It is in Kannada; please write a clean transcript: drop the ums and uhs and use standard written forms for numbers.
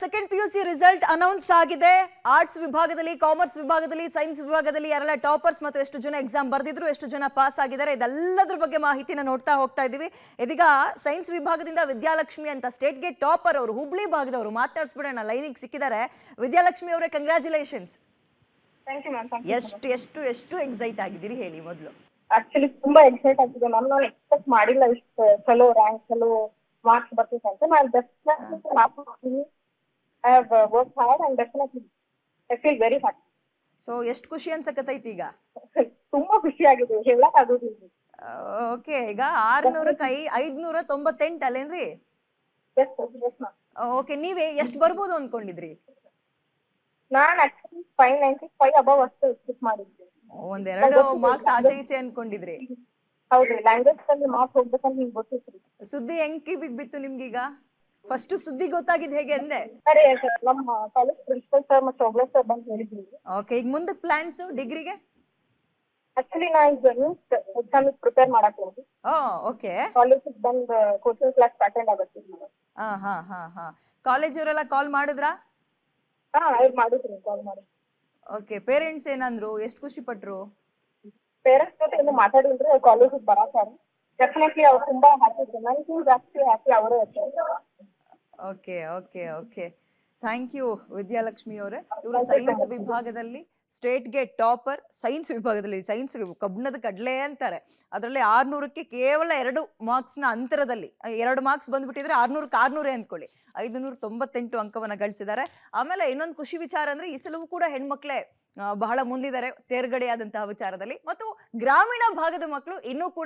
ಸೆಕೆಂಡ್ PUC ರಿಸಲ್ಟ್ ಅನೌನ್ಸ್ ಆಗಿದೆ. ಆರ್ಟ್ಸ್ ವಿಭಾಗದಲ್ಲಿ, ಕಾಮರ್ಸ್ ವಿಭಾಗದಲ್ಲಿ, ಸೈನ್ಸ್ ವಿಭಾಗದಲ್ಲಿ ಯಾರೆಲ್ಲ ಟಾಪರ್ಸ್ ಮತ್ತು ಎಷ್ಟು ಜನ ಎಕ್ಸಾಮ್ ಬರೆದಿದ್ರು, ಎಷ್ಟು ಜನ ಪಾಸ್ ಆಗಿದ್ದಾರೆ, ಇದೆಲ್ಲದರ ಬಗ್ಗೆ ಮಾಹಿತಿನ ನೋಡ್ತಾ ಹೋಗ್ತಾ ಇದ್ದೀವಿ. ಇದೀಗ ಸೈನ್ಸ್ ವಿಭಾಗದಿಂದ ವಿದ್ಯಾಲಕ್ಷ್ಮಿ ಅಂತ ಸ್ಟೇಟ್ಗೆ ಟಾಪರ್ ಅವರು, ಹುಬ್ಳಿ ಭಾಗದವರು, ಮಾತಾಡ್ಸ್ಬಿಡೋಣ, ಲೈನಿಗೆ ಸಿಕ್ಕಿದ್ದಾರೆ. ವಿದ್ಯಾಲಕ್ಷ್ಮಿ ಅವರೇ, ಕಂಗ್ರ್ಯಾಚುಲೇಷನ್ಸ್. ಎಷ್ಟು ಎಷ್ಟು ಎಷ್ಟು ಎಕ್ಸೈಟ್ ಆಗಿದ್ದೀರಿ ಹೇಳಿ ಮೊದಲು. ಆಕ್ಚುಲಿ ತುಂಬಾ ಎಕ್ಸೈಟ್ ಆಗ್ತಿದೆ ಮ್ಯಾಮ್. ನಾನು ಎಕ್ಸ್ಪೆಕ್ಟ್ ಮಾಡಿಲ್ಲ ಇಷ್ಟು ಚಲೋ ರ್ಯಾಂಕ್, ಚಲೋ ಮಾರ್ಕ್ಸ್ ಬರ್ತಿದೆ ಅಂತ. ನಾನು definitely I have worked hard and definitely I feel very happy. So ಎಷ್ಟು ಖುಷಿ ಅನ್ಸಕತ್ತೈತಿ ಈಗ? ತುಂಬಾ ಖುಷಿ ಆಗಿದೆ, ಹೇಳಕ್ ಆಗೋದಿಲ್ಲ. ಓಕೆ, ಈಗ 600ಕ್ಕೆ 598 ಅಲ್ಲೇನ್ರಿ? Yes ma'am. ಓಕೆ, ನೀವೇ ಎಷ್ಟು ಬರ್ಬೋದು ಅನ್ಕೊಂಡಿದ್ರಿ? ನಾನು ಆಕ್ಚುಲಿ 595 ಅಬವ್ ಅಷ್ಟು ಎಕ್ಸ್ಪೆಕ್ಟ್ ಮಾಡಿದ್ದೆ. ಒಂದೆರಡು ಮಾರ್ಕ್ಸ್ ಆಚೆ ಈಚೆ ಅನ್ಕೊಂಡಿದ್ರಿ? ಹೌದ್ರಿ, ಲ್ಯಾಂಗ್ವೇಜ್ ಅಲ್ಲಿ ಮಾರ್ಕ್ಸ್ ಹೋಗ್ಬೇಕಂತ ನಿಮ್ಗೆ ಗೊತ್ತಿತ್ತು. ಸುದ್ದಿ ಹೆಂಗ್ ಕಿವಿಗ್ ಬಿತ್ತು ನಿಮ್ಗೀಗ? ಫಸ್ಟ್ ಸುದ್ದಿ ಗೊತ್ತಾಗಿದ್ ಹೇಗೆ ಅಂದೆ? ಸರಿ, ನಮ್ಮ ಕಾಲೇಜ್ ಪ್ರಿನ್ಸಿಪಲ್ ಸರ್ ಮತ್ತು ಒಬ್ಳೆ ಸರ್ ಬಂದು ಹೇಳಿದ್ವಿ. ಓಕೆ, ಈಗ ಮುಂದಕ್ಕೆ ಪ್ಲಾನ್ಸ್ ಡಿಗ್ರಿಗೆ? ಆಕ್ಚುಲಿ ನಾ ಈಗ ನೀಟ್ ಎಕ್ಸಾಮ್ ಪ್ರಿಪೇರ್ ಮಾಡಕ್ ಹೋಗಿ ಓಕೆ, ಕಾಲೇಜಿಗೆ ಬಂದು ಕೋಚಿಂಗ್ ಕ್ಲಾಸ್ ಅಟೆಂಡ್ ಆಗುತ್ತೆ. ಹಾ ಕಾಲೇಜ್ ಅವರೆಲ್ಲ ಕಾಲ್ ಮಾಡಿದ್ರಾ? ಅವ್ರು ಮಾಡಿದ್ರಿ, ಕಾಲ್ ಮಾಡಿ. ಓಕೆ, ಪೇರೆಂಟ್ಸ್ ಏನಂದ್ರು? ಎಷ್ಟು ಖುಷಿ ಪಟ್ರು? ಪೇರೆಂಟ್ಸ್ ಜೊತೆ ಏನು ಮಾತಾಡಿಲ್ರಿ, ಅವ್ರು ಕಾಲೇಜಿಗೆ ಬರಾತಾರ. ಡೆಫಿನೆಟ್ಲಿ ಅವ್ರು ತುಂಬಾ ಹ್ಯಾಪಿ ಇದ್ರು, ನನಗೂ ಜಾಸ್ತಿ ಹ್ಯಾಪಿ ಅವರೇ ಇರ್ತಾರೆ. Okay okay okay, thank you Vidyalakshmi ಅವರೇ. ಇವರು ಸೈನ್ಸ್ ವಿಭಾಗದಲ್ಲಿ ಸ್ಟೇಟ್ಗೆ ಟಾಪರ್. ಸೈನ್ಸ್ ವಿಭಾಗದಲ್ಲಿ, ಸೈನ್ಸ್ ಕಬ್ಬಿಣದ ಕಡಲೆ ಅಂತಾರೆ, ಅದರಲ್ಲಿ 600ಕ್ಕೆ ಕೇವಲ 2 ಮಾರ್ಕ್ಸ್ನ ಅಂತರದಲ್ಲಿ, 2 ಮಾರ್ಕ್ಸ್ ಬಂದ್ಬಿಟ್ಟಿದ್ರೆ 600ಕ್ಕೆ 600 ಅಂದ್ಕೊಳ್ಳಿ, 598 ಅಂಕವನ್ನು ಗಳಿಸಿದ್ದಾರೆ. ಆಮೇಲೆ ಇನ್ನೊಂದು ಖುಷಿ ವಿಚಾರ ಅಂದ್ರೆ, ಈ ಸಲವೂ ಕೂಡ ಹೆಣ್ಮಕ್ಳೇ ಬಹಳ ಮುಂದಿದ್ದಾರೆ ತೇರ್ಗಡೆಯಾದಂತಹ ವಿಚಾರದಲ್ಲಿ, ಮತ್ತು ಗ್ರಾಮೀಣ ಭಾಗದ ಮಕ್ಕಳು ಇನ್ನೂ ಕೂಡ